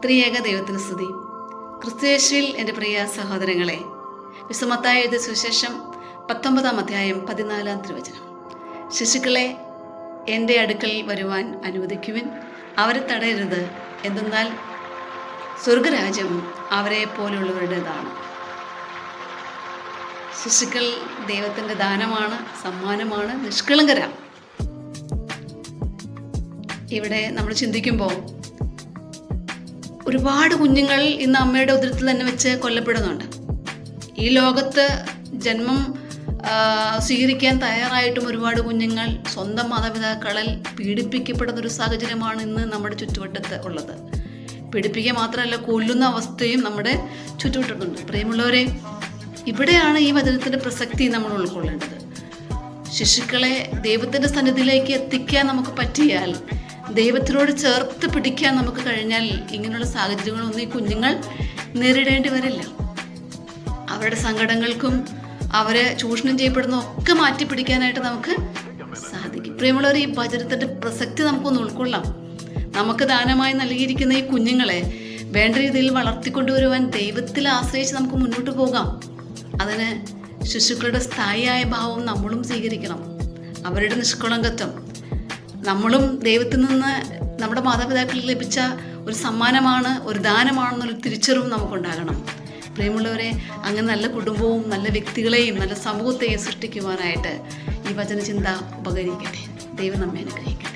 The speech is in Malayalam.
ത്രിയേക ദൈവത്തിന് സ്തുതി. ക്രിസ്തുയേശുവിൽ എൻ്റെ പ്രിയ സഹോദരങ്ങളെ, വിശുദ്ധ മത്തായി എഴുതിയ സുവിശേഷം 19 അധ്യായം 14 തിരുവചനം. ശിശുക്കളെ എൻ്റെ അടുക്കൽ വരുവാൻ അനുവദിക്കുവിൻ, അവരെ തടയരുത്, എന്തെന്നാൽ സ്വർഗരാജ്യം അവരെ പോലുള്ളവരുടേതാണ്. ശിശുക്കൾ ദൈവത്തിൻ്റെ ദാനമാണ്, സമ്മാനമാണ്, നിഷ്കളങ്കരാണ്. ഇവിടെ നമ്മൾ ചിന്തിക്കുമ്പോൾ ഒരുപാട് കുഞ്ഞുങ്ങൾ ഇന്ന് അമ്മയുടെ ഉദരത്തിൽ തന്നെ വെച്ച് കൊല്ലപ്പെടുന്നുണ്ട്. ഈ ലോകത്ത് ജന്മം സ്വീകരിക്കാൻ തയ്യാറായിട്ടും ഒരുപാട് കുഞ്ഞുങ്ങൾ സ്വന്തം മാതാപിതാക്കളാൽ പീഡിപ്പിക്കപ്പെടുന്നൊരു സാഹചര്യമാണ് ഇന്ന് നമ്മുടെ ചുറ്റുവട്ടത്ത് ഉള്ളത്. പീഡിപ്പിക്കുക മാത്രമല്ല, കൊല്ലുന്ന അവസ്ഥയും നമ്മുടെ ചുറ്റുവട്ടത്തുണ്ട്. പ്രിയമുള്ളവരെ, ഇവിടെയാണ് ഈ വചനത്തിൻ്റെ പ്രസക്തി നമ്മൾ ഉൾക്കൊള്ളേണ്ടത്. ശിശുക്കളെ ദൈവത്തിൻ്റെ സന്നിധിയിലേക്ക് എത്തിക്കാൻ നമുക്ക് പറ്റിയാൽ, ദൈവത്തിനോട് ചേർത്ത് പിടിക്കാൻ നമുക്ക് കഴിഞ്ഞാൽ, ഇങ്ങനെയുള്ള സാഹചര്യങ്ങളൊന്നും ഈ കുഞ്ഞുങ്ങൾ നേരിടേണ്ടി വരില്ല. അവരുടെ സങ്കടങ്ങൾക്കും അവരെ ചൂഷണം ചെയ്യപ്പെടുന്ന ഒക്കെ മാറ്റി പിടിക്കാനായിട്ട് നമുക്ക് സാധിക്കും. പ്രിയമുള്ളവർ, ഈ വചനത്തിൻ്റെ പ്രസക്തി നമുക്കൊന്ന് ഉൾക്കൊള്ളാം. നമുക്ക് ദാനമായി നൽകിയിരിക്കുന്ന ഈ കുഞ്ഞുങ്ങളെ വേണ്ട രീതിയിൽ വളർത്തിക്കൊണ്ടുവരുവാൻ ദൈവത്തിൽ ആശ്രയിച്ച് നമുക്ക് മുന്നോട്ട് പോകാം. അതിന് ശിശുക്കളുടെ സ്ഥായിയായ ഭാവം നമ്മളും സ്വീകരിക്കണം. അവരുടെ നിഷ്കളങ്കത്വം നമ്മളും ദൈവത്തിൽ നിന്ന് നമ്മുടെ മാതാപിതാക്കളിൽ ലഭിച്ച ഒരു സമ്മാനമാണ്, ഒരു ദാനമാണെന്നൊരു തിരിച്ചറിവും നമുക്കുണ്ടാകണം. പ്രിയമുള്ളവരെ, അങ്ങനെ നല്ല കുടുംബവും നല്ല വ്യക്തികളെയും നല്ല സമൂഹത്തെയും സൃഷ്ടിക്കുവാനായിട്ട് ഈ വചനചിന്ത ഉപകരിക്കട്ടെ. ദൈവം നമ്മെ അനുഗ്രഹിക്കട്ടെ.